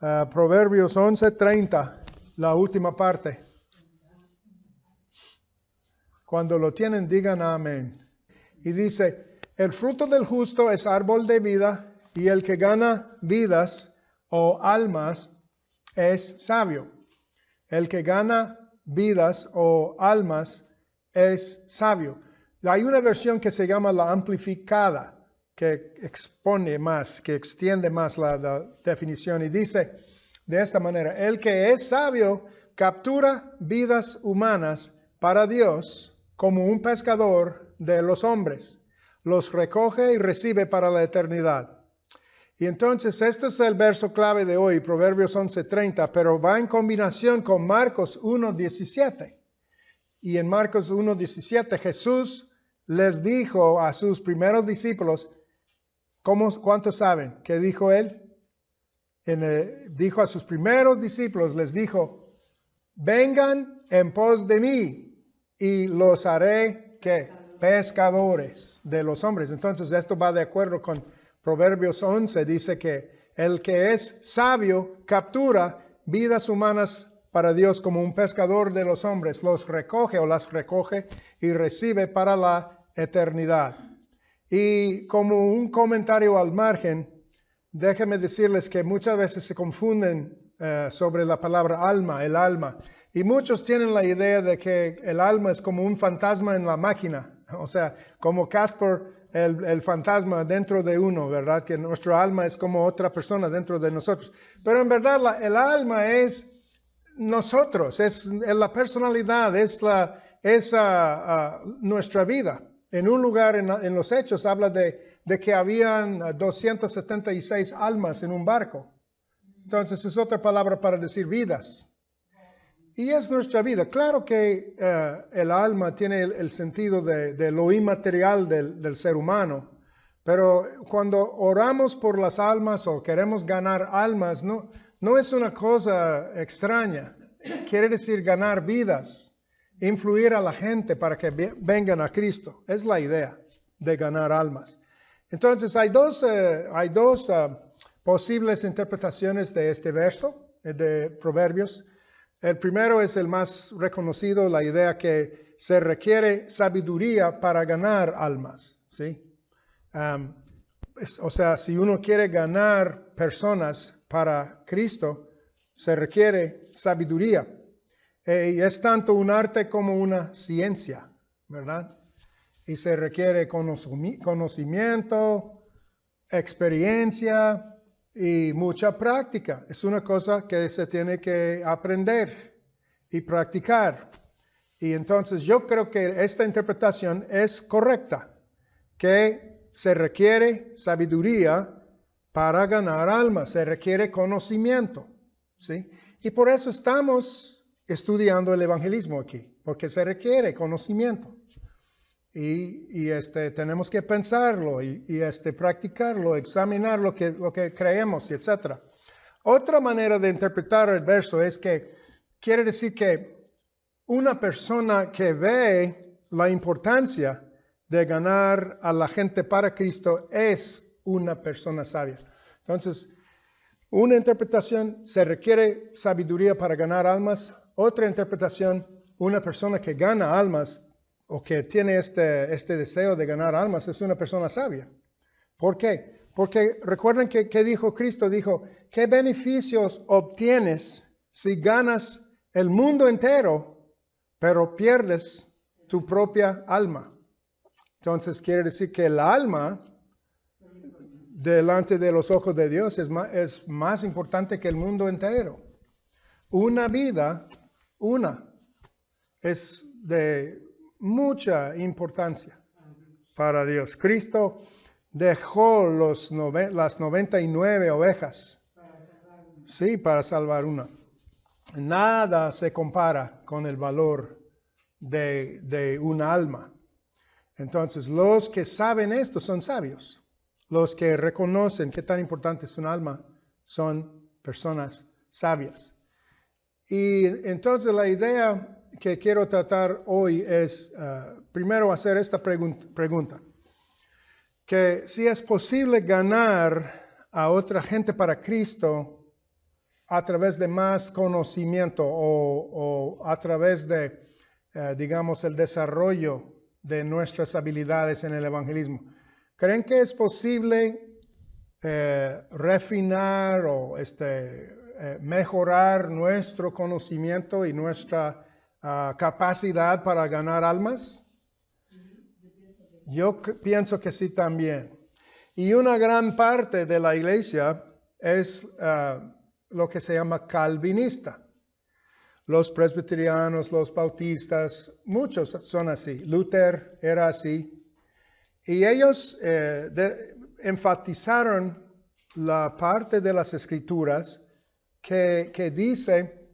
Proverbios 11:30, la última parte. Cuando lo tienen, digan amén. Y dice, el fruto del justo es árbol de vida, y el que gana vidas o almas es sabio. El que gana vidas o almas es sabio. Hay una versión que se llama la amplificada, que expone más, que extiende más la definición y dice de esta manera, el que es sabio captura vidas humanas para Dios como un pescador de los hombres, los recoge y recibe para la eternidad. Y entonces este es el verso clave de hoy, Proverbios 11:30, pero va en combinación con Marcos 1:17. Y en Marcos 1:17 Jesús les dijo a sus primeros discípulos, ¿cuántos saben? ¿Qué dijo él? Dijo a sus primeros discípulos, les dijo, vengan en pos de mí y los haré, ¿qué? Pescadores de los hombres. Entonces esto va de acuerdo con Proverbios 11, dice que el que es sabio captura vidas humanas para Dios como un pescador de los hombres, los recoge o las recoge y recibe para la eternidad. Y como un comentario al margen, déjenme decirles que muchas veces se confunden sobre la palabra alma, el alma. Y muchos tienen la idea de que el alma es como un fantasma en la máquina. O sea, como Casper, el fantasma dentro de uno, ¿verdad? Que nuestro alma es como otra persona dentro de nosotros. Pero en verdad el alma es nosotros, es la personalidad, es nuestra vida. En un lugar en los Hechos habla de que habían 276 almas en un barco. Entonces es otra palabra para decir vidas. Y es nuestra vida. Claro que el alma tiene el sentido de lo inmaterial del ser humano, pero cuando oramos por las almas o queremos ganar almas, no es una cosa extraña. Quiere decir ganar vidas, influir a la gente para que vengan a Cristo. Es la idea de ganar almas. Entonces hay dos posibles interpretaciones de este verso de Proverbios. El primero es el más reconocido, la idea que se requiere sabiduría para ganar almas, ¿sí? O sea, si uno quiere ganar personas para Cristo, se requiere sabiduría. Y es tanto un arte como una ciencia, ¿verdad? Y se requiere conocimiento, experiencia y mucha práctica. Es una cosa que se tiene que aprender y practicar. Y entonces yo creo que esta interpretación es correcta, que se requiere sabiduría para ganar almas, se requiere conocimiento, ¿sí? Y por eso estamos estudiando el evangelismo aquí, porque se requiere conocimiento. Y tenemos que pensarlo y practicarlo, examinar lo que creemos, etc. Otra manera de interpretar el verso es que quiere decir que una persona que ve la importancia de ganar a la gente para Cristo es una persona sabia. Entonces, una interpretación, se requiere sabiduría para ganar almas. Otra interpretación, una persona que gana almas o que tiene este deseo de ganar almas es una persona sabia. ¿Por qué? Porque recuerden que dijo Cristo, dijo, ¿qué beneficios obtienes si ganas el mundo entero, pero pierdes tu propia alma? Entonces quiere decir que el alma, delante de los ojos de Dios, es más importante que el mundo entero. Una vida, es de mucha importancia para Dios. Cristo dejó las 99 ovejas, sí, para salvar una. Nada se compara con el valor de un alma. Entonces, los que saben esto son sabios. Los que reconocen qué tan importante es un alma son personas sabias. Y entonces la idea que quiero tratar hoy es, primero, hacer esta pregunta. Que si es posible ganar a otra gente para Cristo a través de más conocimiento o a través de, digamos, el desarrollo de nuestras habilidades en el evangelismo. ¿Creen que es posible refinar o mejorar nuestro conocimiento y nuestra capacidad para ganar almas? Yo pienso que sí también. Y una gran parte de la iglesia es lo que se llama calvinista. Los presbiterianos, los bautistas, muchos son así. Luther era así. Y ellos enfatizaron la parte de las escrituras que dice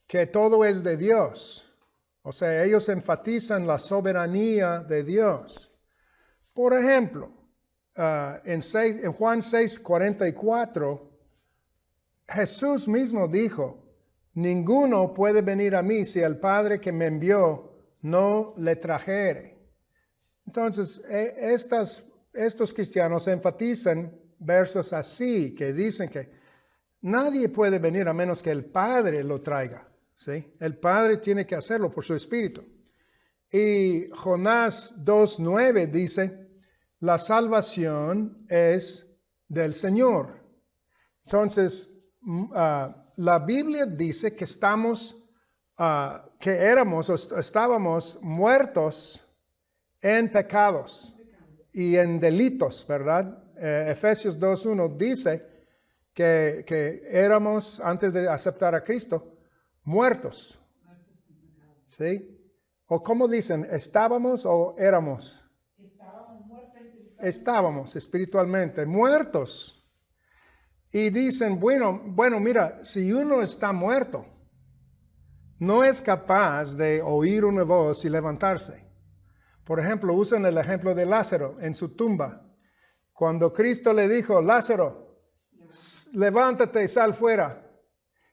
que todo es de Dios. O sea, ellos enfatizan la soberanía de Dios. Por ejemplo, en Juan 6:44, Jesús mismo dijo, ninguno puede venir a mí si el Padre que me envió no le trajere. Entonces, estos cristianos enfatizan versos así, que dicen que nadie puede venir a menos que el Padre lo traiga. ¿Sí? El Padre tiene que hacerlo por su Espíritu. Y Jonás 2:9 dice, la salvación es del Señor. Entonces, la Biblia dice que estábamos muertos en pecados y en delitos, ¿verdad? Efesios 2:1 dice que éramos, antes de aceptar a Cristo, muertos. ¿Sí? ¿O cómo dicen? ¿Estábamos o éramos? Estábamos espiritualmente muertos. Y dicen, bueno, mira, si uno está muerto, no es capaz de oír una voz y levantarse. Por ejemplo, usan el ejemplo de Lázaro en su tumba. Cuando Cristo le dijo, Lázaro, levántate y sal fuera.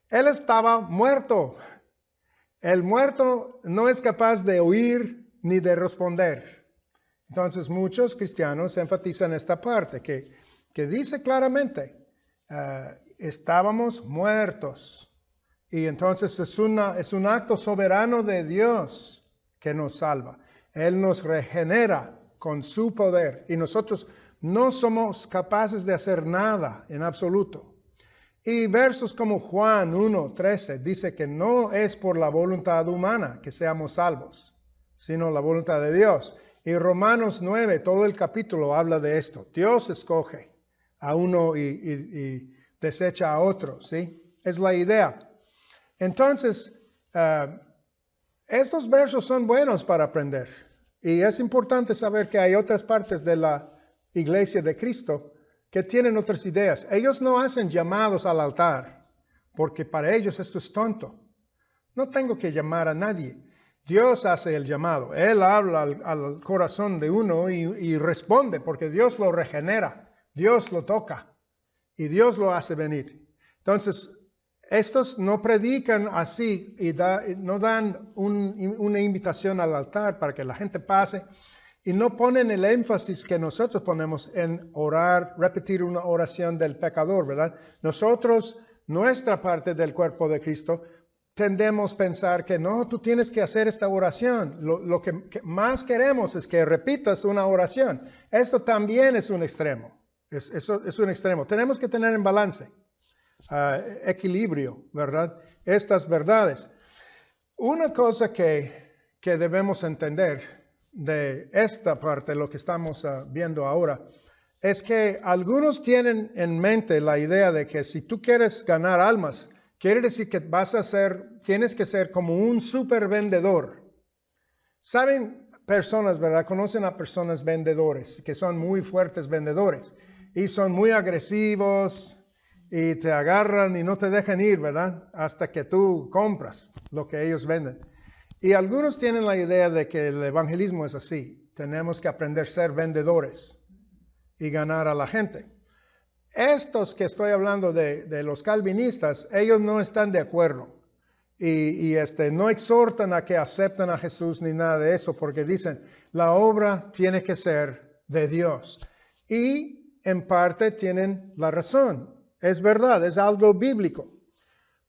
Él estaba muerto. El muerto no es capaz de oír ni de responder. Entonces muchos cristianos enfatizan esta parte que dice claramente, estábamos muertos. Y entonces es un acto soberano de Dios que nos salva. Él nos regenera con su poder y nosotros no somos capaces de hacer nada en absoluto. Y versos como Juan 1:13 dice que no es por la voluntad humana que seamos salvos, sino la voluntad de Dios. Y Romanos 9, todo el capítulo habla de esto. Dios escoge a uno y desecha a otro, ¿sí? Es la idea. Entonces, estos versos son buenos para aprender. Y es importante saber que hay otras partes de la iglesia de Cristo que tienen otras ideas. Ellos no hacen llamados al altar, porque para ellos esto es tonto. No tengo que llamar a nadie. Dios hace el llamado. Él habla al corazón de uno y responde, porque Dios lo regenera, Dios lo toca y Dios lo hace venir. Entonces, estos no predican así y no dan una invitación al altar para que la gente pase. Y no ponen el énfasis que nosotros ponemos en orar, repetir una oración del pecador, ¿verdad? Nosotros, nuestra parte del cuerpo de Cristo, tendemos a pensar que no, tú tienes que hacer esta oración. Lo que más queremos es que repitas una oración. Esto también es un extremo. Eso es un extremo. Tenemos que tener en balance, equilibrio, ¿verdad? Estas verdades. Una cosa que debemos entender de esta parte, lo que estamos viendo ahora, es que algunos tienen en mente la idea de que si tú quieres ganar almas, quiere decir que tienes que ser como un super vendedor. ¿Saben personas, verdad? Conocen a personas vendedores, que son muy fuertes vendedores, y son muy agresivos, y te agarran y no te dejan ir, ¿verdad? Hasta que tú compras lo que ellos venden. Y algunos tienen la idea de que el evangelismo es así. Tenemos que aprender a ser vendedores y ganar a la gente. Estos que estoy hablando de los calvinistas, ellos no están de acuerdo. Y no exhortan a que acepten a Jesús ni nada de eso, porque dicen, la obra tiene que ser de Dios. Y en parte tienen la razón. es verdad, es algo bíblico.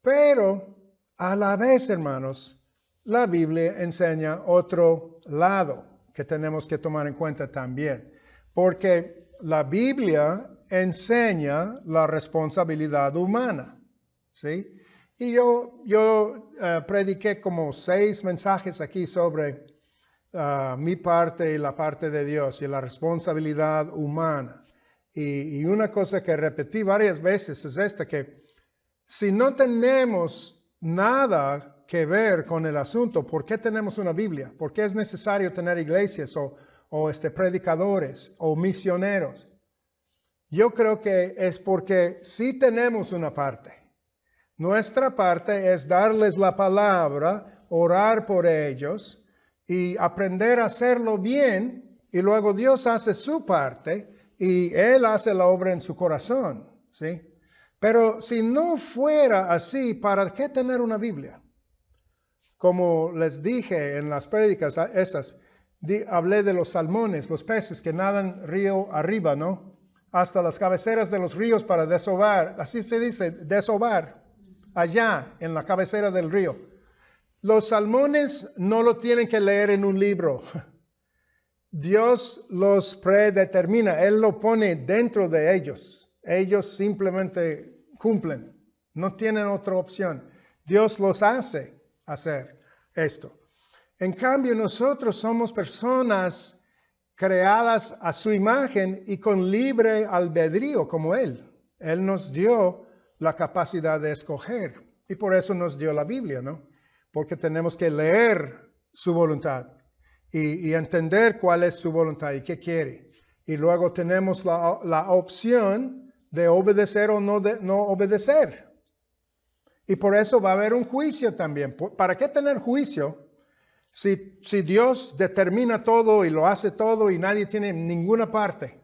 Pero a la vez, hermanos, la Biblia enseña otro lado que tenemos que tomar en cuenta también. Porque la Biblia enseña la responsabilidad humana, ¿sí? Y yo prediqué como 6 mensajes aquí sobre mi parte y la parte de Dios y la responsabilidad humana. Y una cosa que repetí varias veces es esta, que si no tenemos nada que ver con el asunto, ¿por qué tenemos una Biblia? ¿Por qué es necesario tener iglesias o predicadores o misioneros? Yo creo que es porque sí tenemos una parte. Nuestra parte es darles la palabra, orar por ellos y aprender a hacerlo bien, y luego Dios hace su parte y Él hace la obra en su corazón, ¿sí? Pero si no fuera así, ¿para qué tener una Biblia? Como les dije en las prédicas esas, hablé de los salmones, los peces que nadan río arriba, ¿no? Hasta las cabeceras de los ríos para desovar, así se dice, desovar, allá en la cabecera del río. Los salmones no lo tienen que leer en un libro. Dios los predetermina, Él lo pone dentro de ellos. Ellos simplemente cumplen, no tienen otra opción. Dios los hace hacer esto. En cambio, nosotros somos personas creadas a su imagen y con libre albedrío como Él. Él nos dio la capacidad de escoger y por eso nos dio la Biblia, ¿no? Porque tenemos que leer su voluntad y entender cuál es su voluntad y qué quiere. Y luego tenemos la opción de obedecer o no obedecer. Y por eso va a haber un juicio también. ¿Para qué tener juicio si Dios determina todo y lo hace todo y nadie tiene ninguna parte,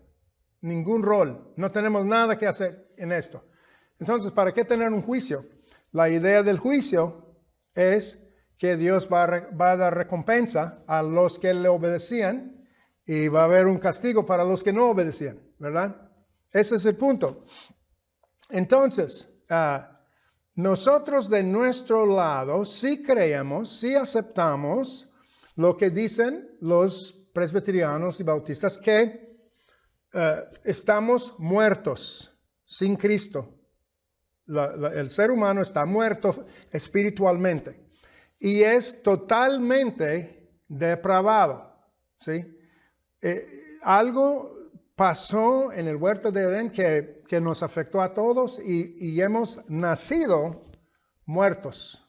ningún rol? No tenemos nada que hacer en esto. Entonces, ¿para qué tener un juicio? La idea del juicio es que Dios va a dar recompensa a los que le obedecían y va a haber un castigo para los que no obedecían, ¿verdad? Ese es el punto. Entonces, nosotros de nuestro lado sí creemos, sí aceptamos lo que dicen los presbiterianos y bautistas, que estamos muertos sin Cristo. El ser humano está muerto espiritualmente y es totalmente depravado, ¿sí? Algo pasó en el huerto de Edén que nos afectó a todos y hemos nacido muertos.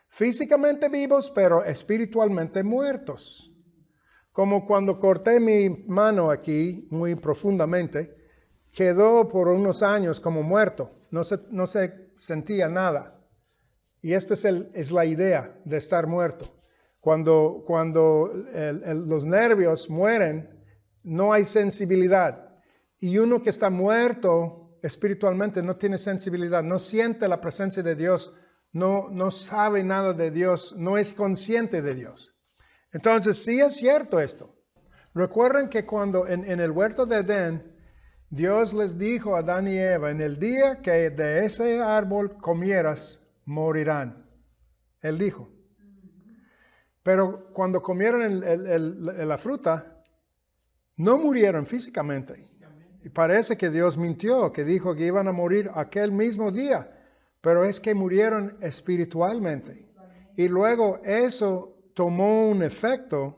Físicamente vivos, pero espiritualmente muertos. Como cuando corté mi mano aquí muy profundamente, quedó por unos años como muerto. No se sentía nada. Y esta es la idea de estar muerto. Cuando los nervios mueren, no hay sensibilidad. Y uno que está muerto espiritualmente no tiene sensibilidad, no siente la presencia de Dios, no sabe nada de Dios, no es consciente de Dios. Entonces, sí es cierto esto. Recuerden que cuando en el huerto de Edén, Dios les dijo a Adán y Eva, en el día que de ese árbol comieras, morirán. Él dijo. Pero cuando comieron la fruta, no murieron físicamente. Y parece que Dios mintió, que dijo que iban a morir aquel mismo día. Pero es que murieron espiritualmente. Y luego eso tomó un efecto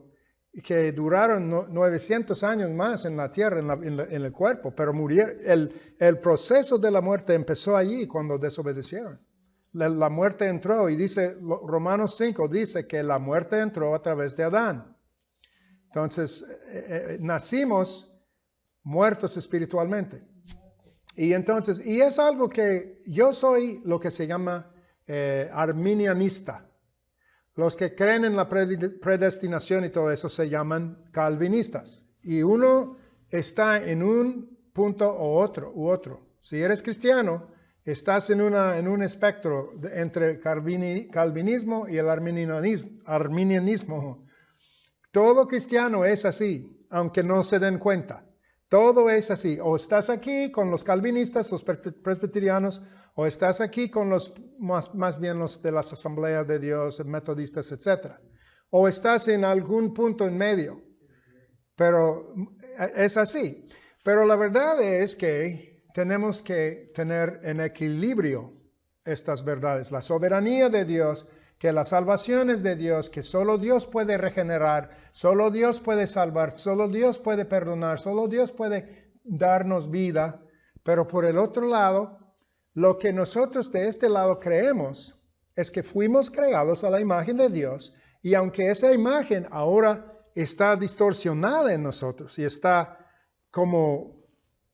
que duraron 900 años más en la tierra, en el cuerpo. Pero murieron. El proceso de la muerte empezó allí cuando desobedecieron. La muerte entró y dice, Romanos 5 dice que la muerte entró a través de Adán. Entonces, nacimos muertos espiritualmente. Y entonces, y es algo que yo soy lo que se llama arminianista. Los que creen en la predestinación y todo eso se llaman calvinistas. Y uno está en un punto u otro. Si eres cristiano, estás en un espectro entre calvinismo y el arminianismo. Todo cristiano es así, aunque no se den cuenta. Todo es así. O estás aquí con los calvinistas, los presbiterianos, o estás aquí con los más bien los de las asambleas de Dios, metodistas, etc. O estás en algún punto en medio. Pero es así. Pero la verdad es que tenemos que tener en equilibrio estas verdades. La soberanía de Dios, que la salvación es de Dios, que solo Dios puede regenerar, solo Dios puede salvar, solo Dios puede perdonar, solo Dios puede darnos vida. Pero por el otro lado, lo que nosotros de este lado creemos es que fuimos creados a la imagen de Dios, y aunque esa imagen ahora está distorsionada en nosotros y está ¿cómo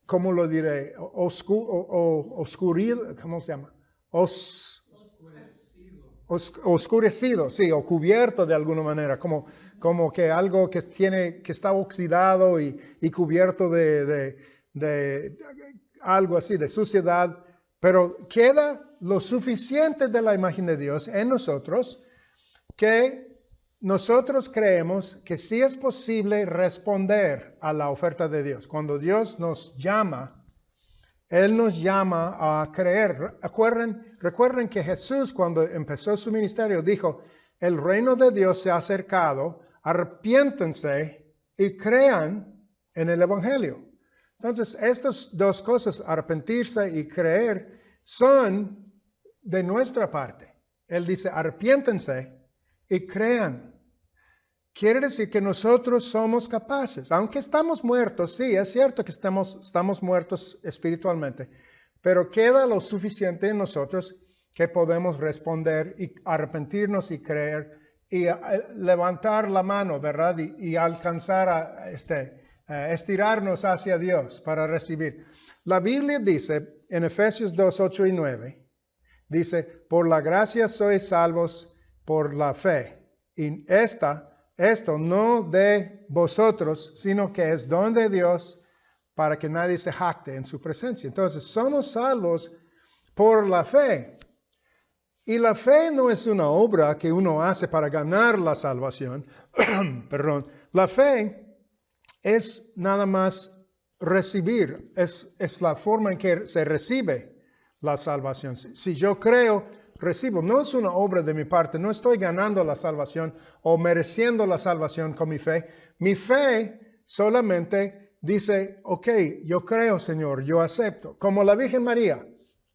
lo diré? Oscurecido, ¿cómo se llama? Oscurecido, sí, o cubierto de alguna manera, como que algo que está oxidado y cubierto de algo así, de suciedad, pero queda lo suficiente de la imagen de Dios en nosotros que nosotros creemos que sí es posible responder a la oferta de Dios. Cuando Dios nos llama, Él nos llama a creer. Recuerden que Jesús, cuando empezó su ministerio, dijo, el reino de Dios se ha acercado, arrepiéntense y crean en el Evangelio. Entonces, estas dos cosas, arrepentirse y creer, son de nuestra parte. Él dice, arrepiéntense y crean. Quiere decir que nosotros somos capaces, aunque estamos muertos, sí, es cierto que estamos muertos espiritualmente, pero queda lo suficiente en nosotros que podemos responder y arrepentirnos y creer y levantar la mano, ¿verdad? Y alcanzar estirarnos hacia Dios para recibir. La Biblia dice en Efesios 2, 8 y 9, dice, por la gracia sois salvos por la fe. Y esto no de vosotros, sino que es don de Dios para que nadie se jacte en su presencia. Entonces, somos salvos por la fe. Y la fe no es una obra que uno hace para ganar la salvación. Perdón. La fe es nada más recibir. Es la forma en que se recibe la salvación. Si yo creo, recibo. No es una obra de mi parte. No estoy ganando la salvación o mereciendo la salvación con mi fe. Mi fe solamente dice, ok, yo creo, Señor, yo acepto. Como la Virgen María.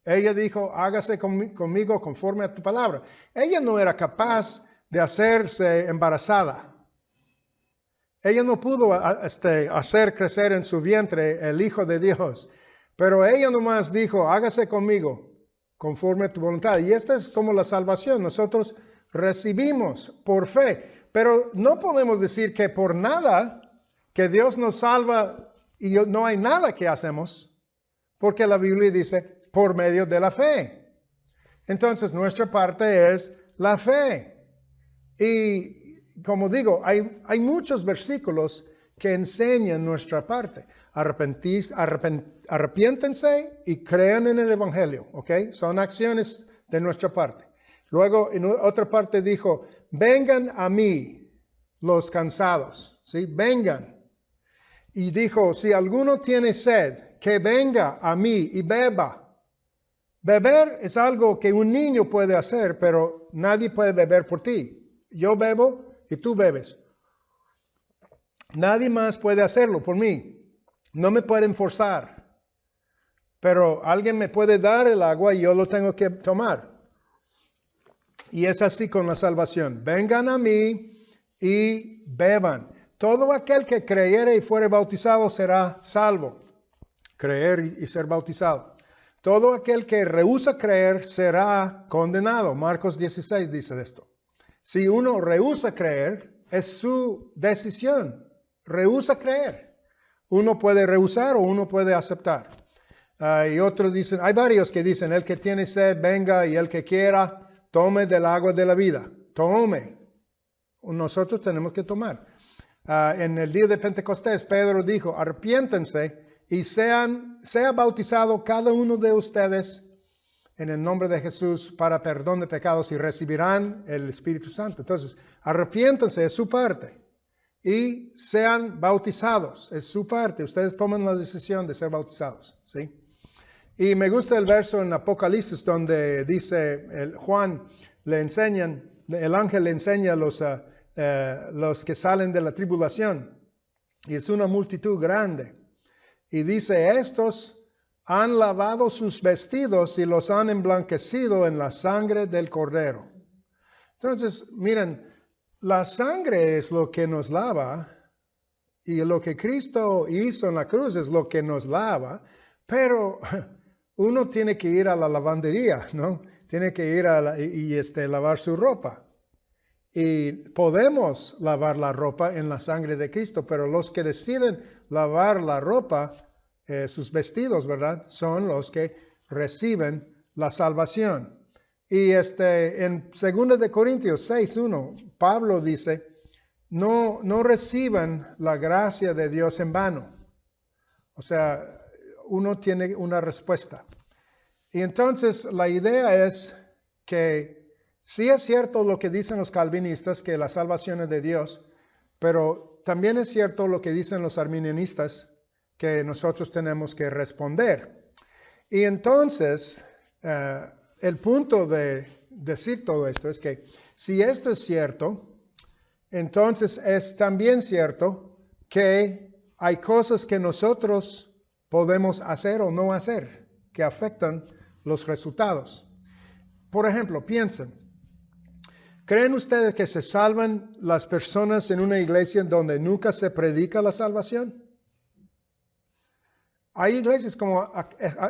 Ella dijo, hágase conmigo conforme a tu palabra. Ella no era capaz de hacerse embarazada. Ella no pudo hacer crecer en su vientre el Hijo de Dios. Pero ella nomás dijo, hágase conmigo conforme a tu voluntad. Y esta es como la salvación. Nosotros recibimos por fe. Pero no podemos decir que por nada que Dios nos salva y no hay nada que hacemos. Porque la Biblia dice, por medio de la fe. Entonces, nuestra parte es la fe. Y como digo, hay muchos versículos que enseñan nuestra parte. Arrepiéntense y crean en el Evangelio. ¿Ok? Son acciones de nuestra parte. Luego, en otra parte dijo, vengan a mí los cansados. ¿Sí? Vengan. Y dijo, si alguno tiene sed, que venga a mí y beba. Beber es algo que un niño puede hacer, pero nadie puede beber por ti. Yo bebo y tú bebes. Nadie más puede hacerlo por mí. No me pueden forzar. Pero alguien me puede dar el agua y yo lo tengo que tomar. Y es así con la salvación. Vengan a mí y beban. Todo aquel que creyere y fuere bautizado será salvo. Creer y ser bautizado. Todo aquel que rehúsa creer será condenado. Marcos 16 dice esto. Si uno rehúsa creer, es su decisión. Rehúsa creer. Uno puede rehusar o uno puede aceptar. Y otros dicen, hay varios que dicen, el que tiene sed, venga, y el que quiera, tome del agua de la vida. Tome. Nosotros tenemos que tomar. En el día de Pentecostés, Pedro dijo, arrepiéntense y sea bautizado cada uno de ustedes en el nombre de Jesús para perdón de pecados y recibirán el Espíritu Santo. Entonces, arrepiéntanse, es su parte. y sean bautizados. Es su parte. Ustedes toman la decisión de ser bautizados. ¿Sí? Y me gusta el verso en Apocalipsis donde dice, Juan le enseñan, el ángel le enseña a los que salen de la tribulación. Y es una multitud grande. Y dice, estos han lavado sus vestidos y los han emblanquecido en la sangre del Cordero. Entonces, miren, la sangre es lo que nos lava y lo que Cristo hizo en la cruz es lo que nos lava, pero uno tiene que ir a la lavandería, ¿no? Tiene que ir a lavar su ropa. Y podemos lavar la ropa en la sangre de Cristo, pero los que deciden lavar la ropa, sus vestidos, ¿verdad? Son los que reciben la salvación. Y en 2 de Corintios 6:1, Pablo dice, no reciban la gracia de Dios en vano. O sea, uno tiene una respuesta. Y entonces la idea es que sí es cierto lo que dicen los calvinistas, que la salvación es de Dios, pero también es cierto lo que dicen los arminianistas, que nosotros tenemos que responder. Y entonces, el punto de decir todo esto es que si esto es cierto, entonces es también cierto que hay cosas que nosotros podemos hacer o no hacer que afectan los resultados. Por ejemplo, piensen, ¿creen ustedes que se salvan las personas en una iglesia donde nunca se predica la salvación? Hay iglesias como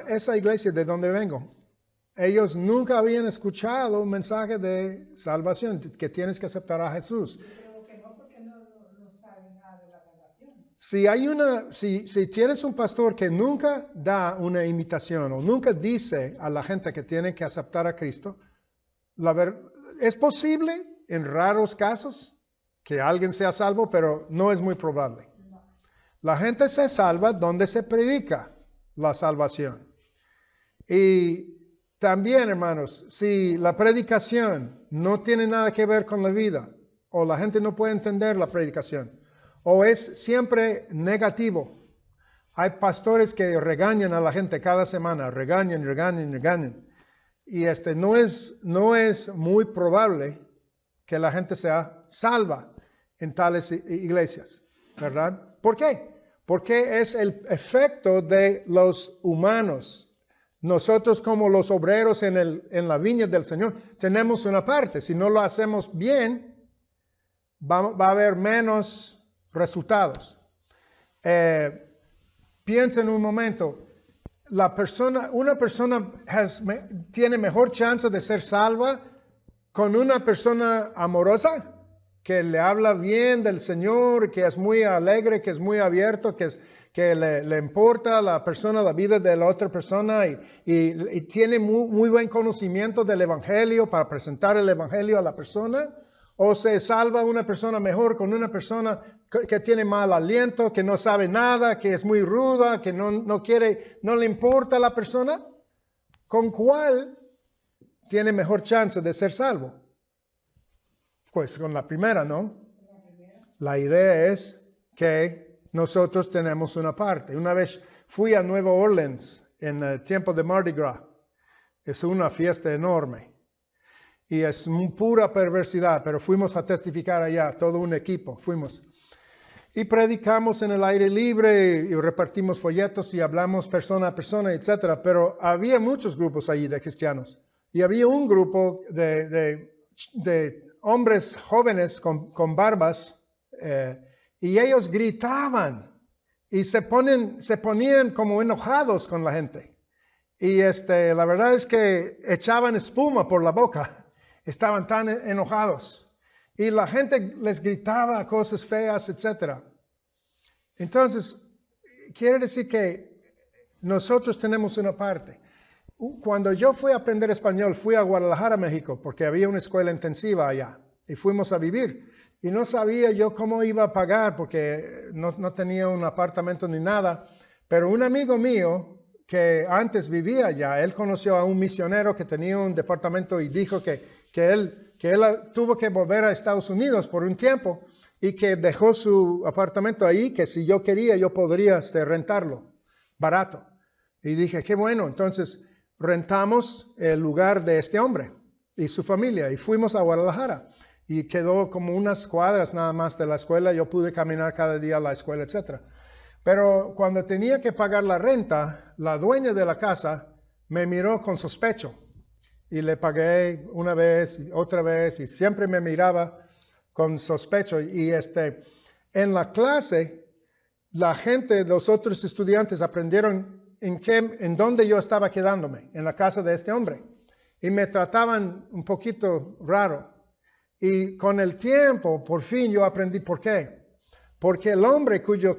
esa iglesia de donde vengo. Ellos nunca habían escuchado un mensaje de salvación, que tienes que aceptar a Jesús. Creo que no, porque no saben nada de la salvación. Si tienes un pastor que nunca da una invitación o nunca dice a la gente que tiene que aceptar a Cristo, es posible en raros casos que alguien sea salvo, pero no es muy probable. La gente se salva donde se predica la salvación. Y también, hermanos, si la predicación no tiene nada que ver con la vida, o la gente no puede entender la predicación, o es siempre negativo. Hay pastores que regañan a la gente cada semana, regañan. Y no es muy probable que la gente sea salva en tales iglesias, ¿verdad? ¿Por qué? Porque es el efecto de los humanos. Nosotros como los obreros en la viña del Señor tenemos una parte. Si no lo hacemos bien, va a haber menos resultados. Piensen un momento. Una persona tiene mejor chance de ser salva con una persona amorosa, que le habla bien del Señor, que es muy alegre, que es muy abierto, que le importa a la persona, la vida de la otra persona y tiene muy buen conocimiento del Evangelio para presentar el Evangelio a la persona. O se salva una persona mejor con una persona que tiene mal aliento, que no sabe nada, que es muy ruda, que no le importa a la persona. ¿Con cuál tiene mejor chance de ser salvo? Pues con la primera, ¿no? La idea es que nosotros tenemos una parte. Una vez fui a Nueva Orleans en el tiempo de Mardi Gras. Es una fiesta enorme. Y es pura perversidad, pero fuimos a testificar allá, todo un equipo, fuimos. Y predicamos en el aire libre y repartimos folletos y hablamos persona a persona, etc. Pero había muchos grupos allí de cristianos. Y había un grupo de hombres jóvenes con barbas y ellos gritaban y se ponían como enojados con la gente. Y la verdad es que echaban espuma por la boca. Estaban tan enojados. Y la gente les gritaba cosas feas, etc. Entonces, quiere decir que nosotros tenemos una parte. Cuando yo fui a aprender español, fui a Guadalajara, México, porque había una escuela intensiva allá. Y fuimos a vivir. Y no sabía yo cómo iba a pagar, porque no tenía un apartamento ni nada. Pero un amigo mío, que antes vivía allá, él conoció a un misionero que tenía un departamento y dijo que él tuvo que volver a Estados Unidos por un tiempo y que dejó su apartamento ahí, que si yo quería, yo podría rentarlo barato. Y dije, qué bueno, entonces rentamos el lugar de este hombre y su familia y fuimos a Guadalajara. Y quedó como unas cuadras nada más de la escuela, yo pude caminar cada día a la escuela, etc. Pero cuando tenía que pagar la renta, la dueña de la casa me miró con sospecho. Y le pagué una vez y otra vez y siempre me miraba con sospecho. Y en la clase, la gente, los otros estudiantes aprendieron en dónde yo estaba quedándome, en la casa de este hombre. Y me trataban un poquito raro. Y con el tiempo, por fin yo aprendí por qué. Porque el hombre cuyo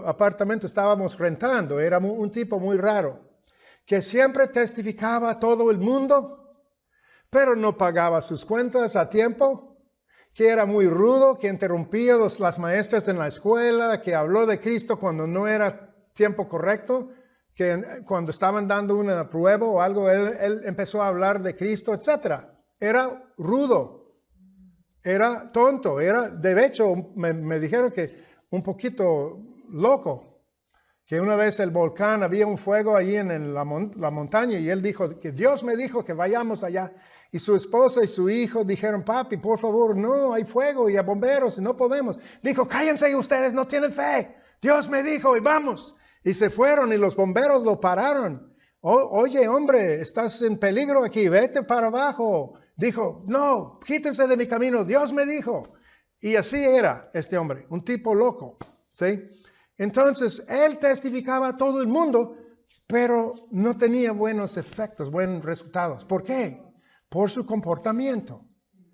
apartamento estábamos rentando era un tipo muy raro, que siempre testificaba a todo el mundo, pero no pagaba sus cuentas a tiempo, que era muy rudo, que interrumpía las maestras en la escuela, que habló de Cristo cuando no era tiempo correcto, que cuando estaban dando una prueba o algo, él empezó a hablar de Cristo, etc. Era rudo. Era tonto, de hecho, me dijeron que un poquito loco, que una vez el volcán, había un fuego allí en la montaña y él dijo que Dios me dijo que vayamos allá. Y su esposa y su hijo dijeron, papi, por favor, no, hay fuego y hay bomberos y no podemos. Dijo, cállense ustedes, no tienen fe. Dios me dijo y vamos. Y se fueron y los bomberos lo pararon. Oye, hombre, estás en peligro aquí, vete para abajo. Dijo, no, quítense de mi camino, Dios me dijo. Y así era este hombre, un tipo loco, ¿sí? Entonces, él testificaba a todo el mundo, pero no tenía buenos efectos, buenos resultados. ¿Por qué? Por su comportamiento,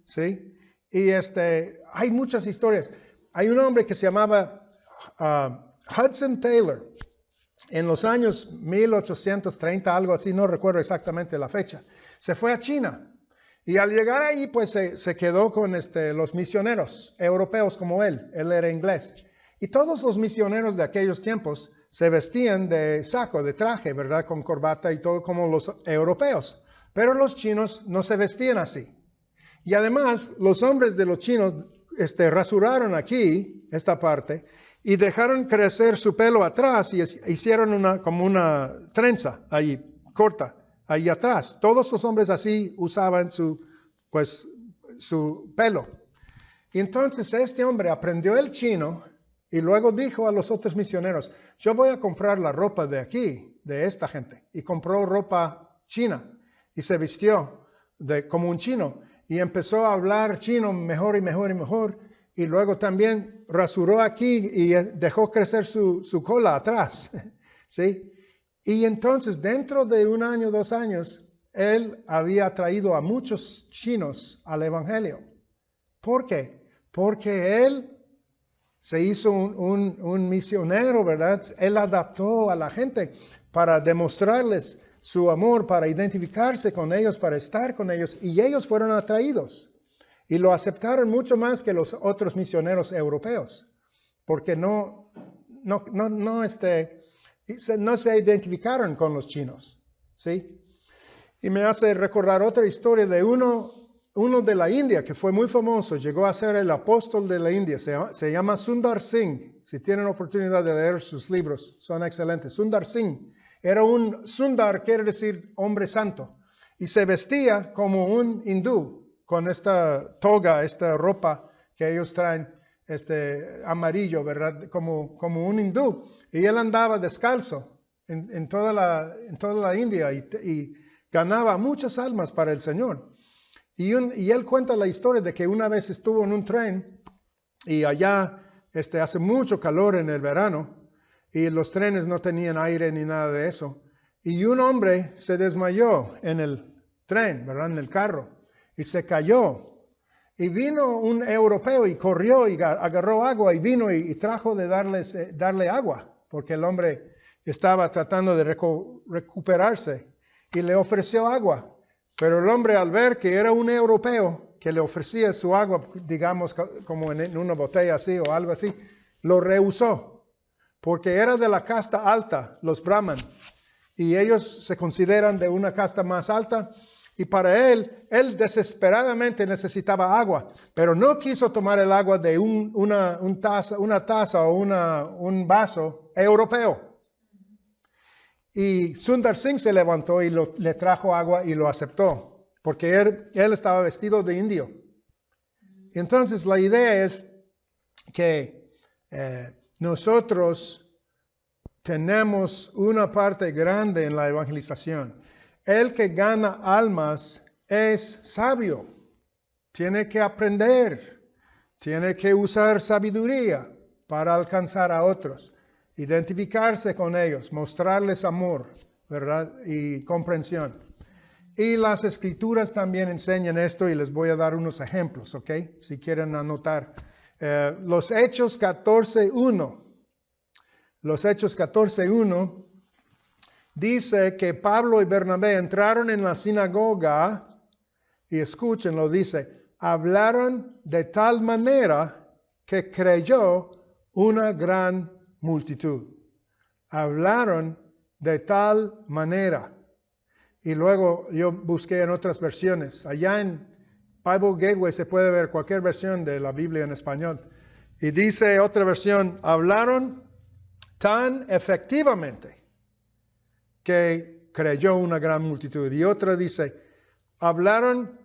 ¿sí? Y hay muchas historias. Hay un hombre que se llamaba Hudson Taylor, en los años 1830, algo así, no recuerdo exactamente la fecha, se fue a China. Y al llegar ahí, pues se quedó con los misioneros europeos como él era inglés. Y todos los misioneros de aquellos tiempos se vestían de saco, de traje, ¿verdad? Con corbata y todo como los europeos. Pero los chinos no se vestían así. Y además, los hombres de los chinos rasuraron aquí, esta parte, y dejaron crecer su pelo atrás y hicieron como una trenza ahí, corta. Ahí atrás, todos los hombres así usaban su pelo. Y entonces este hombre aprendió el chino y luego dijo a los otros misioneros, yo voy a comprar la ropa de aquí, de esta gente. Y compró ropa china y se vistió como un chino. Y empezó a hablar chino mejor y mejor y mejor. Y luego también rasuró aquí y dejó crecer su cola atrás. ¿Sí? Y entonces, dentro de 1 año, 2 años, él había traído a muchos chinos al Evangelio. ¿Por qué? Porque él se hizo un misionero, ¿verdad? Él adaptó a la gente para demostrarles su amor, para identificarse con ellos, para estar con ellos, y ellos fueron atraídos. Y lo aceptaron mucho más que los otros misioneros europeos, porque no se identificaron con los chinos, ¿sí? Y me hace recordar otra historia de uno de la India que fue muy famoso, llegó a ser el apóstol de la India, se llama Sundar Singh. Si tienen oportunidad de leer sus libros, son excelentes. Sundar Singh Sundar quiere decir hombre santo, y se vestía como un hindú, con esta toga, esta ropa que ellos traen, amarillo, ¿verdad? Como un hindú. Y él andaba descalzo en toda la India y ganaba muchas almas para el Señor. Y él cuenta la historia de que una vez estuvo en un tren y allá hace mucho calor en el verano y los trenes no tenían aire ni nada de eso. Y un hombre se desmayó en el tren, ¿verdad? En el carro, y se cayó. Y vino un europeo y corrió y agarró agua y vino y trajo de darle agua, porque el hombre estaba tratando de recuperarse y le ofreció agua. Pero el hombre, al ver que era un europeo que le ofrecía su agua, digamos como en una botella así o algo así, lo rehusó, porque era de la casta alta, los brahman, y ellos se consideran de una casta más alta, Y para él desesperadamente necesitaba agua, pero no quiso tomar el agua de una taza o un vaso europeo. Y Sundar Singh se levantó y le trajo agua y lo aceptó, porque él estaba vestido de indio. Entonces la idea es que nosotros tenemos una parte grande en la evangelización. El que gana almas es sabio, tiene que aprender, tiene que usar sabiduría para alcanzar a otros, identificarse con ellos, mostrarles amor, ¿verdad? Y comprensión. Y las escrituras también enseñan esto y les voy a dar unos ejemplos, ¿ok? Si quieren anotar. Los Hechos 14:1. Los Hechos 14:1 dice que Pablo y Bernabé entraron en la sinagoga y escúchenlo, dice, hablaron de tal manera que creyó una gran multitud. Hablaron de tal manera. Y luego yo busqué en otras versiones. Allá en Bible Gateway se puede ver cualquier versión de la Biblia en español. Y dice otra versión, hablaron tan efectivamente que creyó una gran multitud. Y otra dice, hablaron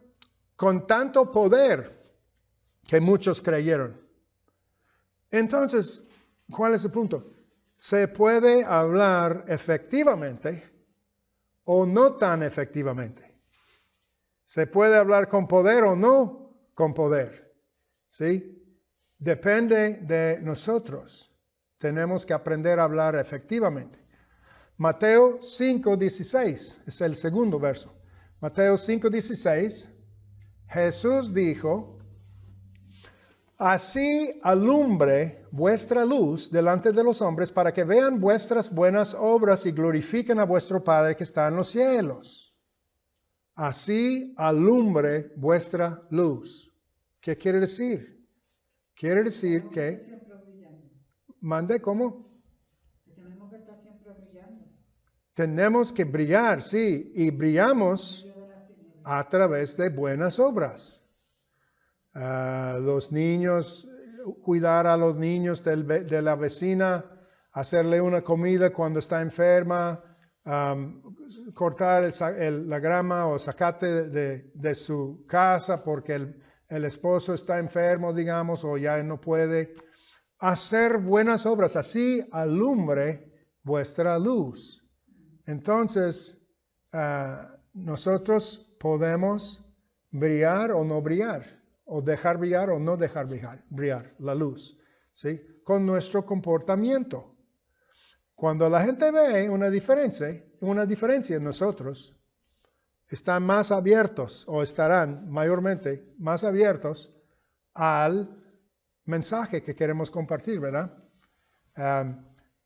con tanto poder que muchos creyeron. Entonces, ¿cuál es el punto? Se puede hablar efectivamente o no tan efectivamente. Se puede hablar con poder o no con poder. ¿Sí? Depende de nosotros. Tenemos que aprender a hablar efectivamente. Mateo 5:16 es el segundo verso. Mateo 5:16, Jesús dijo, así alumbre vuestra luz delante de los hombres para que vean vuestras buenas obras y glorifiquen a vuestro Padre que está en los cielos. Así alumbre vuestra luz. ¿Qué quiere decir? Quiere decir que... ¿Mande cómo? Tenemos que estar siempre brillando. Tenemos que brillar, sí, y brillamos a través de buenas obras. Los niños, cuidar a los niños de la vecina, hacerle una comida cuando está enferma, cortar la grama o zacate de su casa porque el esposo está enfermo, digamos, o ya no puede. Hacer buenas obras, así alumbre vuestra luz. Entonces, nosotros podemos brillar o no brillar, o dejar brillar o no dejar brillar la luz, ¿sí? Con nuestro comportamiento. Cuando la gente ve una diferencia en nosotros, están más abiertos o estarán mayormente más abiertos al mensaje que queremos compartir, ¿verdad?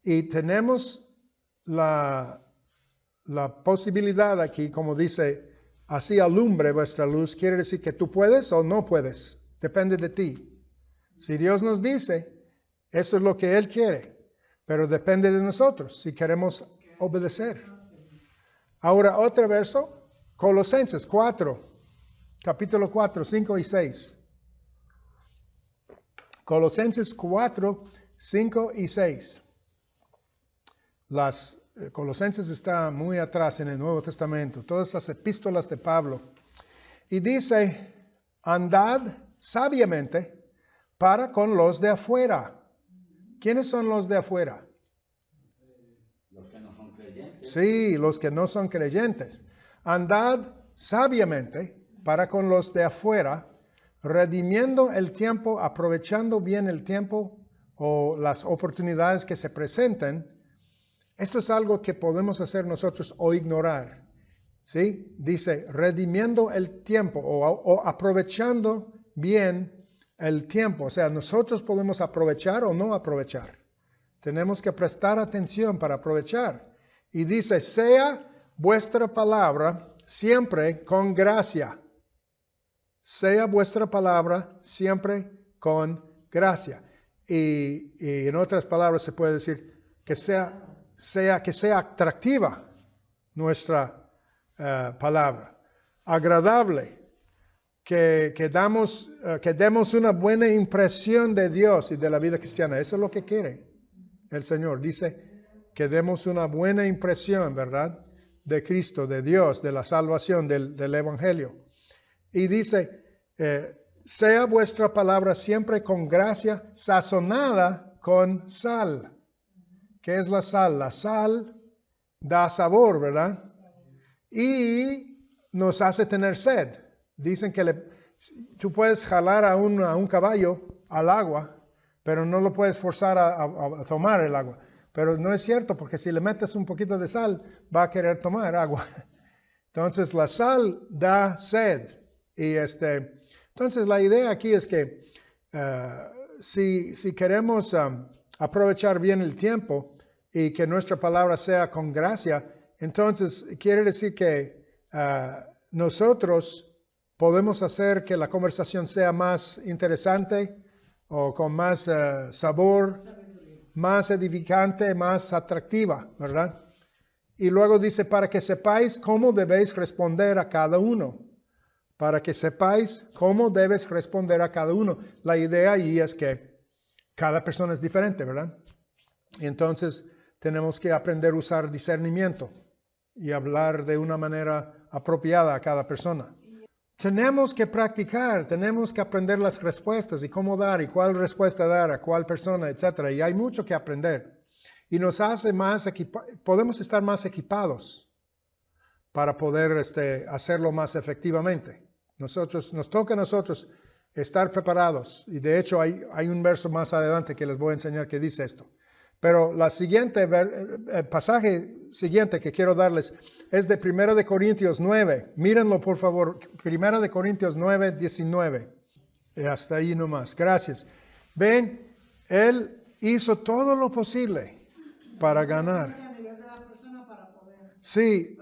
Y tenemos la posibilidad aquí, como dice, así alumbre vuestra luz, quiere decir que tú puedes o no puedes, depende de ti. Si Dios nos dice, eso es lo que Él quiere, pero depende de nosotros, si queremos obedecer. Ahora, otro verso, Colosenses 4, capítulo 4, 5 y 6. Colosenses 4, 5 y 6. Colosenses está muy atrás en el Nuevo Testamento, todas las epístolas de Pablo. Y dice, andad sabiamente para con los de afuera. ¿Quiénes son los de afuera? Los que no son creyentes. Sí, los que no son creyentes. Andad sabiamente para con los de afuera, redimiendo el tiempo, aprovechando bien el tiempo o las oportunidades que se presenten. Esto es algo que podemos hacer nosotros o ignorar. ¿Sí? Dice, redimiendo el tiempo o aprovechando bien el tiempo. O sea, nosotros podemos aprovechar o no aprovechar. Tenemos que prestar atención para aprovechar. Y dice, sea vuestra palabra siempre con gracia. Sea vuestra palabra siempre con gracia. Y en otras palabras se puede decir que sea atractiva nuestra palabra. agradable, que demos una buena impresión de Dios y de la vida cristiana. Eso es lo que quiere el Señor. Dice que demos una buena impresión, ¿verdad?, de Cristo, de Dios, de la salvación, del Evangelio. Y dice, sea vuestra palabra siempre con gracia, sazonada con sal. ¿Qué es la sal? La sal da sabor, ¿verdad? Y nos hace tener sed. Dicen que tú puedes jalar a un caballo al agua, pero no lo puedes forzar a tomar el agua. Pero no es cierto, porque si le metes un poquito de sal, va a querer tomar agua. Entonces la sal da sed. Y entonces la idea aquí es que si queremos aprovechar bien el tiempo y que nuestra palabra sea con gracia, entonces quiere decir que nosotros podemos hacer que la conversación sea más interesante o con más sabor, más edificante, más atractiva, ¿verdad? Y luego dice, para que sepáis cómo debéis responder a cada uno. Para que sepáis cómo debes responder a cada uno. La idea ahí es que cada persona es diferente, ¿verdad? Y entonces tenemos que aprender a usar discernimiento y hablar de una manera apropiada a cada persona. Tenemos que practicar, tenemos que aprender las respuestas y cómo dar y cuál respuesta dar a cuál persona, etc. Y hay mucho que aprender. Y nos hace podemos estar más equipados para poder hacerlo más efectivamente. Nos toca a nosotros estar preparados. Y de hecho hay un verso más adelante que les voy a enseñar que dice esto. Pero el pasaje siguiente que quiero darles es de 1 Corintios 9. Mírenlo por favor. 1 Corintios 9, 19. Hasta ahí nomás. Gracias. Ven, Él hizo todo lo posible para ganar. Sí,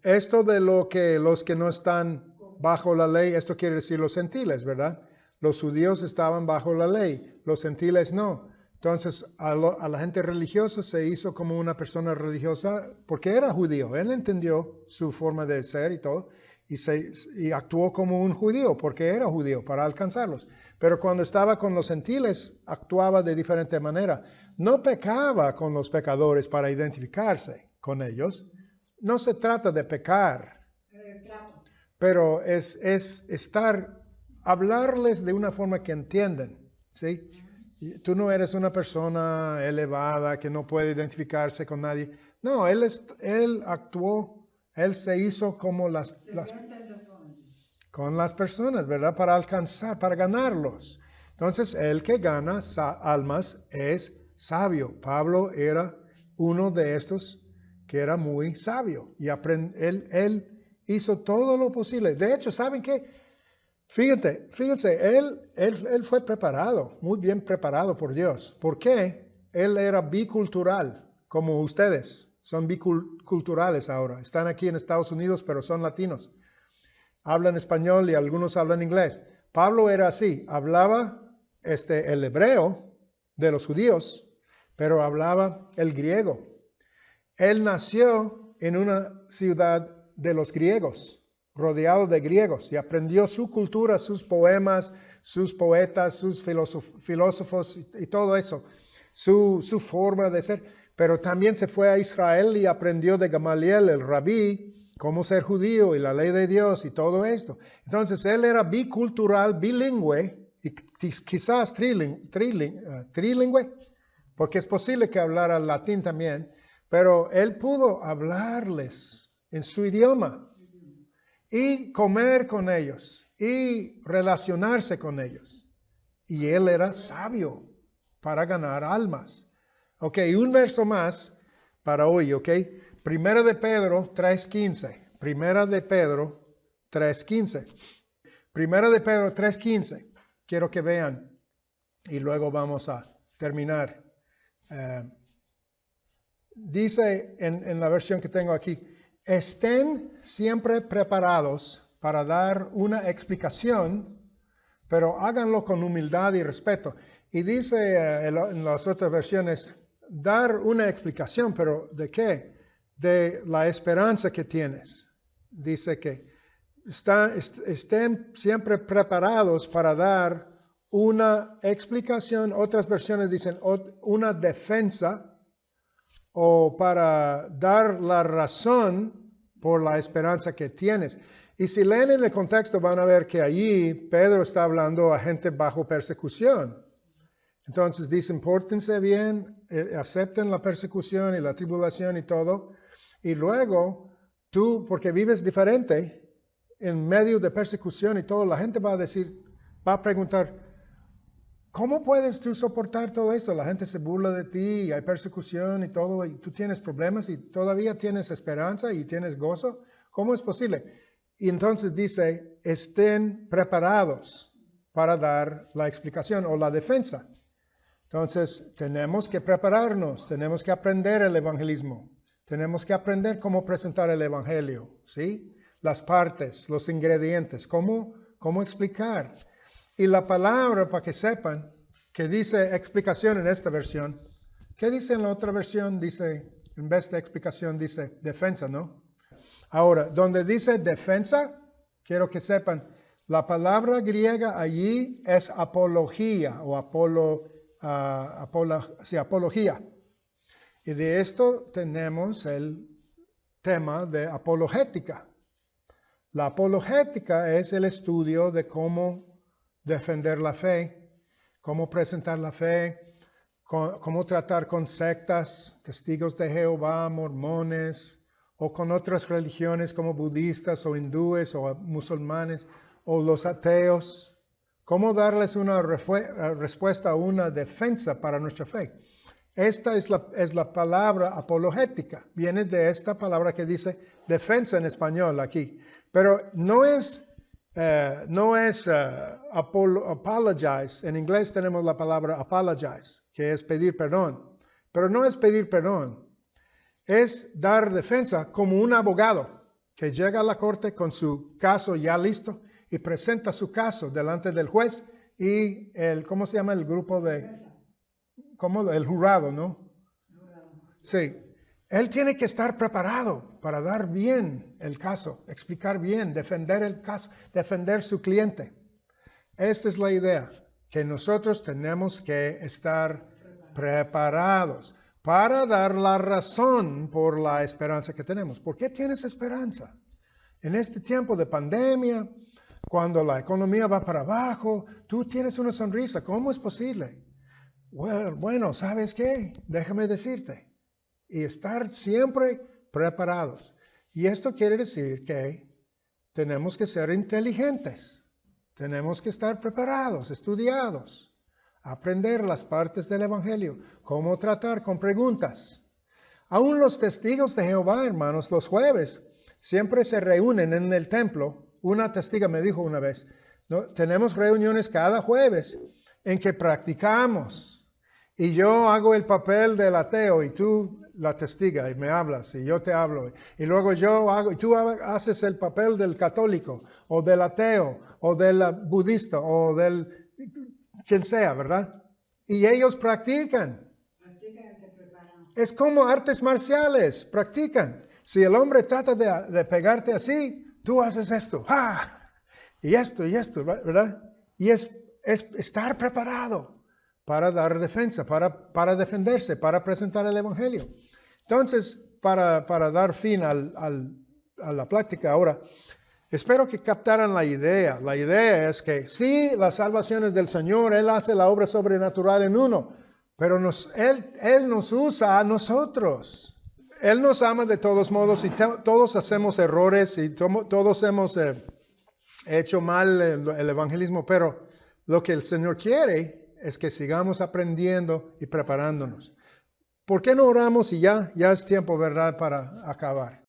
esto de los que no están bajo la ley, esto quiere decir los gentiles, ¿verdad? Los judíos estaban bajo la ley, los gentiles no. Entonces a la gente religiosa se hizo como una persona religiosa porque era judío. Él entendió su forma de ser y todo y actuó como un judío porque era judío para alcanzarlos. Pero cuando estaba con los gentiles actuaba de diferente manera. No pecaba con los pecadores para identificarse con ellos. No se trata de pecar, pero es hablarles de una forma que entienden, ¿sí? Tú no eres una persona elevada que no puede identificarse con nadie. No, él actuó, él se hizo como con las personas, ¿verdad? Para alcanzar, para ganarlos. Entonces, el que gana almas es sabio. Pablo era uno de estos que era muy sabio y él hizo todo lo posible. De hecho, ¿saben qué? Fíjense, él fue preparado, muy bien preparado por Dios. ¿Por qué? Él era bicultural, como ustedes. Son biculturales ahora. Están aquí en Estados Unidos, pero son latinos. Hablan español y algunos hablan inglés. Pablo era así. Hablaba el hebreo de los judíos, pero hablaba el griego. Él nació en una ciudad de los griegos, rodeado de griegos, y aprendió su cultura, sus poemas, sus poetas, sus filósofos y todo eso, su forma de ser. Pero también se fue a Israel y aprendió de Gamaliel, el rabí, cómo ser judío y la ley de Dios y todo esto. Entonces él era bicultural, bilingüe y quizás trilingüe, porque es posible que hablara latín también, pero él pudo hablarles en su idioma y comer con ellos y relacionarse con ellos. Y él era sabio para ganar almas. Ok, un verso más para hoy, ok. Primera de Pedro 3.15. Primera de Pedro 3.15. Primera de Pedro 3.15. Quiero que vean y luego vamos a terminar. Dice en la versión que tengo aquí, estén siempre preparados para dar una explicación, pero háganlo con humildad y respeto. Y dice en las otras versiones, dar una explicación, pero ¿de qué? De la esperanza que tienes. Dice que estén siempre preparados para dar una explicación. Otras versiones dicen una defensa o para dar la razón por la esperanza que tienes. Y si leen en el contexto van a ver que allí Pedro está hablando a gente bajo persecución. Entonces dicen, pórtense bien, acepten la persecución y la tribulación y todo. Y luego tú, porque vives diferente, en medio de persecución y todo, la gente va a preguntar, ¿cómo puedes tú soportar todo esto? La gente se burla de ti, y hay persecución y todo, y tú tienes problemas y todavía tienes esperanza y tienes gozo. ¿Cómo es posible? Y entonces dice, estén preparados para dar la explicación o la defensa. Entonces, tenemos que prepararnos, tenemos que aprender el evangelismo, tenemos que aprender cómo presentar el evangelio, ¿sí? Las partes, los ingredientes, cómo explicar. Y la palabra, para que sepan, que dice explicación en esta versión, ¿qué dice en la otra versión? Dice, en vez de explicación, dice defensa, ¿no? Ahora, donde dice defensa, quiero que sepan, la palabra griega allí es apología o apología. Y de esto tenemos el tema de apologética. La apologética es el estudio de cómo defender la fe, cómo presentar la fe, cómo tratar con sectas, testigos de Jehová, mormones, o con otras religiones como budistas o hindúes o musulmanes o los ateos. Cómo darles una respuesta, una defensa para nuestra fe. Esta es la palabra apologética. Viene de esta palabra que dice defensa en español aquí. Pero no es apologize. En inglés tenemos la palabra apologize, que es pedir perdón. Pero no es pedir perdón. Es dar defensa como un abogado que llega a la corte con su caso ya listo y presenta su caso delante del juez y ¿cómo se llama el grupo de? El jurado, ¿no? Sí. Él tiene que estar preparado para dar bien el caso, explicar bien, defender el caso, defender su cliente. Esta es la idea, que nosotros tenemos que estar preparados para dar la razón por la esperanza que tenemos. ¿Por qué tienes esperanza? En este tiempo de pandemia, cuando la economía va para abajo, tú tienes una sonrisa. ¿Cómo es posible? Bueno, ¿sabes qué? Déjame decirte. Y estar siempre preparados. Y esto quiere decir que tenemos que ser inteligentes. Tenemos que estar preparados, estudiados. Aprender las partes del Evangelio, cómo tratar con preguntas. Aún los testigos de Jehová, hermanos, los jueves, siempre se reúnen en el templo. Una testiga me dijo una vez, ¿no? Tenemos reuniones cada jueves en que practicamos. Y yo hago el papel del ateo y tú la testiga y me hablas y yo te hablo. Y luego y tú haces el papel del católico o del ateo o del budista o del quien sea, ¿verdad? Y ellos practican. Practican y se preparan. Es como artes marciales, practican. Si el hombre trata de pegarte así, tú haces esto, ¡ah! Y esto, ¿verdad? Y es estar preparado para dar defensa, para defenderse, para presentar el Evangelio. Entonces, para dar fin a la plática ahora, espero que captaran la idea. La idea es que sí, la salvación es del Señor, Él hace la obra sobrenatural en uno, pero Él nos usa a nosotros. Él nos ama de todos modos y todos hacemos errores y todos hemos hecho mal el evangelismo, pero lo que el Señor quiere es que sigamos aprendiendo y preparándonos. ¿Por qué no oramos y ya es tiempo, verdad, para acabar?